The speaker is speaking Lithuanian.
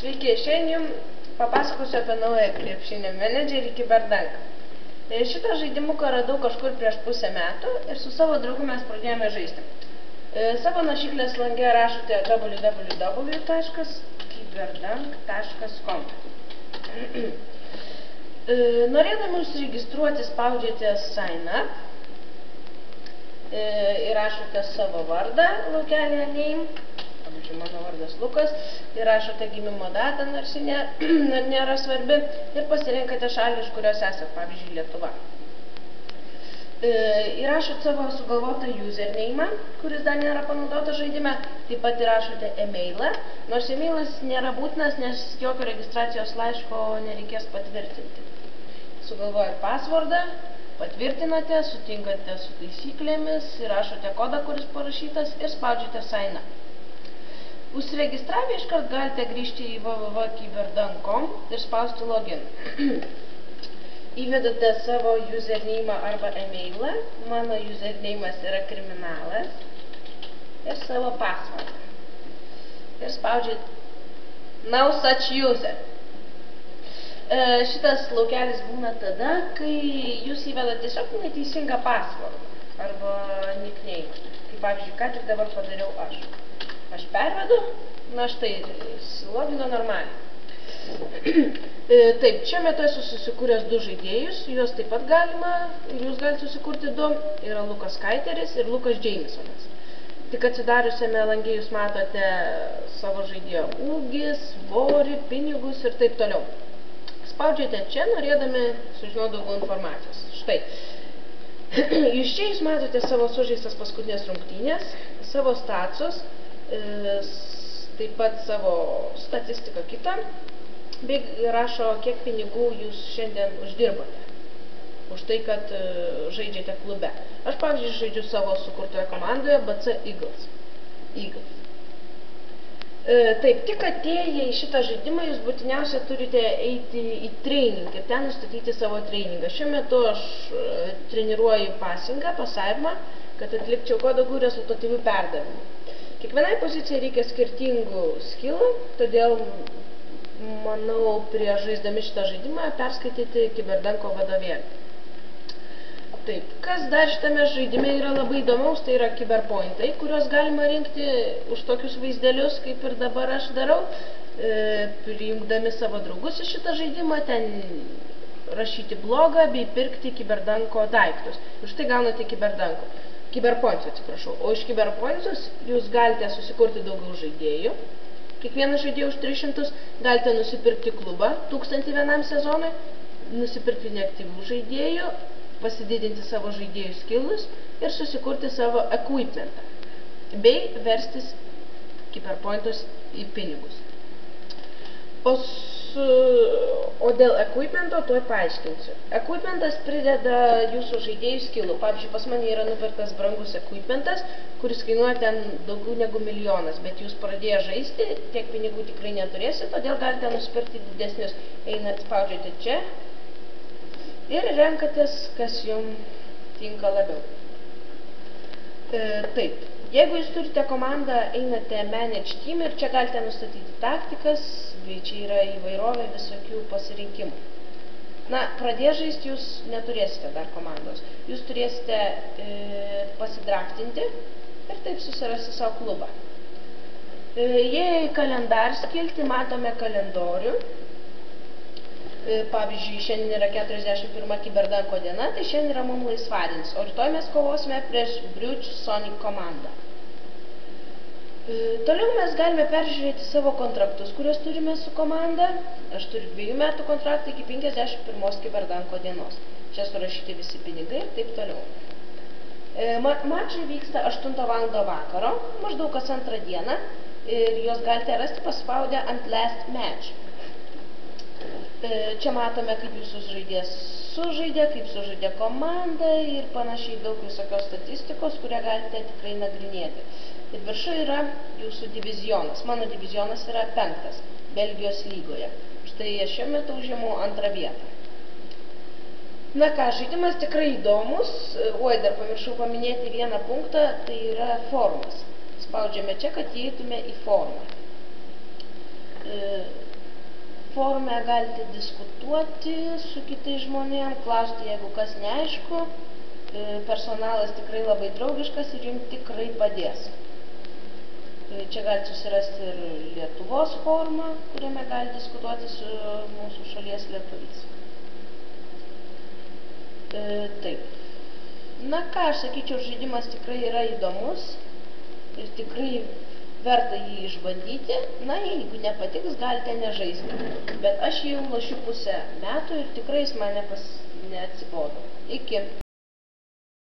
Sveiki, šiandien papasakosiu apie naują krepšinio menedžerį Kiberdanką. Šitą žaidimuką radau kažkur prieš pusę metų ir su savo draugu mes pradėjome žaisti. Savo naršyklės lange rašote www.kiberdank.com. Norėdami užsiregistruoti spaudžiate sign up ir rašote savo vardą laukelėje name. Pavyzdžiui, mano vardas Lukas, ir rašote gimimo datą, nors ji nėra svarbi, ir pasirinkate šalį, iš kurios esate, pavyzdžiui, Lietuva. Įrašote savo sugalvotą username, kuris dar nėra panaudotas žaidime, taip pat įrašote e-mailą, nors e-mailas nėra būtinas, nes jokio registracijos laiško nereikės patvirtinti. Sugalvojate passwordą, patvirtinate, sutinkate su taisyklėmis, įrašote kodą, kuris parašytas, ir spaudžiate sign up. Užsiregistravę iškart galite grįžti į www.kiberdank.com ir spausti login. Įvedate savo username arba e-mailą, mano username'as yra kriminalas, ir savo passwordą. Ir spaudžiate now such user. Šitas laukelis būna tada, kai jūs įvedate tiesiog neteisingą passwordą arba nickname. Kaip pavyzdžiui, ką tik dabar padariau aš. Aš pervedu, na štai, logino normaliai. Taip, čia metu esu susikūręs du žaidėjus, juos taip pat galima, ir jūs galite susikurti du, yra Lukas Kaiteris ir Lukas Jamesonas. Tik atsidariusiame lange jūs matote savo žaidėjo ūgį, svorį, pinigus ir taip toliau. Spaudžiate čia, norėdami sužinoti daugiau informacijos. Štai. Jūs čia jūs matote savo sužaistas paskutinės rungtynės, savo statsus, taip pat savo statistiką kitą, bei rašo, kiek pinigų jūs šiandien uždirbote už tai, kad žaidžiate klube. Aš, pavyzdžiui, žaidžiu savo sukurtoje komandoje BC Eagles. Taip, tik atėję į šitą žaidimą jūs būtiniausia turite eiti į training ir ten nustatyti savo trainingą. Šiuo metu aš treniruoju passingą, pasavimą, kad atlikčiau kuo daugiau rezultatyvių perdavimų. Kiekvienai pozicijai reikia skirtingų skillų, todėl, manau, prieš žaisdami šitą žaidimą perskaityti Kiberdanko vadovėlį. Taip, kas dar šitame žaidime yra labai įdomaus, tai yra kiberpointai, kuriuos galima rinkti už tokius vaizdelius, kaip ir dabar aš darau, prijungdami savo draugus į šitą žaidimą, ten rašyti blogą bei pirkti Kiberdanko daiktus. Už tai gaunate kiberpointus, atsiprašau. O iš kiberpointus jūs galite susikurti daugiau žaidėjų. Kiekvieną žaidėją už 300 galite nusipirkti klubą 1000 vienam sezonui, nusipirkti neaktyvių žaidėjų, pasididinti savo žaidėjų skillus ir susikurti savo equipmentą, bei verstis kiberpointus į pinigus. O dėl equipmento tuoj paaiškinsiu. Equipmentas prideda jūsų žaidėjų skillų. Pavyzdžiui, pas mane yra nupirktas brangus equipmentas, kuris kainuoja ten daugiau negu milijonas, bet jūs pradėję žaisti, tiek pinigų tikrai neturėsite, todėl galite nusipirkti didesnius. Einat, spaudžiate čia ir renkatės, kas jums tinka labiau. Taip. Jeigu jūs turite komandą, einate Manage Team ir čia galite nustatyti taktikas, bei čia yra įvairovė visokių pasirinkimų. Na, pradėję žaisti jūs neturėsite dar komandos. Jūs turėsite pasidraftinti ir taip susirasti savo klubą. Jei į kalendar skilti, matome kalendorių. Pavyzdžiui, šiandien yra 41 Kiberdanko diena, tai šiandien yra mums laisvadienis, o rytoj mes kovosime prieš Bruce Sonic komandą. Toliau mes galime peržiūrėti savo kontraktus, kuriuos turime su komanda. Aš turiu 2 metų kontraktą iki 51 Kiberdanko dienos. Čia surašyti visi pinigai ir taip toliau. Mačai vyksta 8 val. Vakaro, maždaug kas antrą dieną, ir juos galite rasti paspaudę ant Last Match. Čia matome, kaip jūsų žaidėjas sužaidė, kaip sužaidė komanda ir panašiai daug visokios statistikos, kurią galite tikrai nagrinėti. Ir viršuje yra jūsų divizionas. Mano divizionas yra 5. Belgijos lygoje. Štai šiuo metu užimu 2 vietą. Na ką, žaidimas tikrai įdomus. Oi, dar pamiršau paminėti vieną punktą, tai yra formas. Spaudžiame čia, kad įeitume į formą. forume galite diskutuoti su kitais žmonėm, klausti, jeigu kas neaišku. Personalas tikrai labai draugiškas ir jums tikrai padės. Čia galite susirasti ir Lietuvos forumą, kuriame galite diskutuoti su mūsų šalies lietuviais. Taip. Na ką, aš sakyčiau, žaidimas tikrai yra įdomus ir tikrai verta jį išbandyti. Na, jeigu nepatiks, galite nežaisti. Bet aš jau lošiu pusę metų ir tikrai jis man neatsibodo. Iki.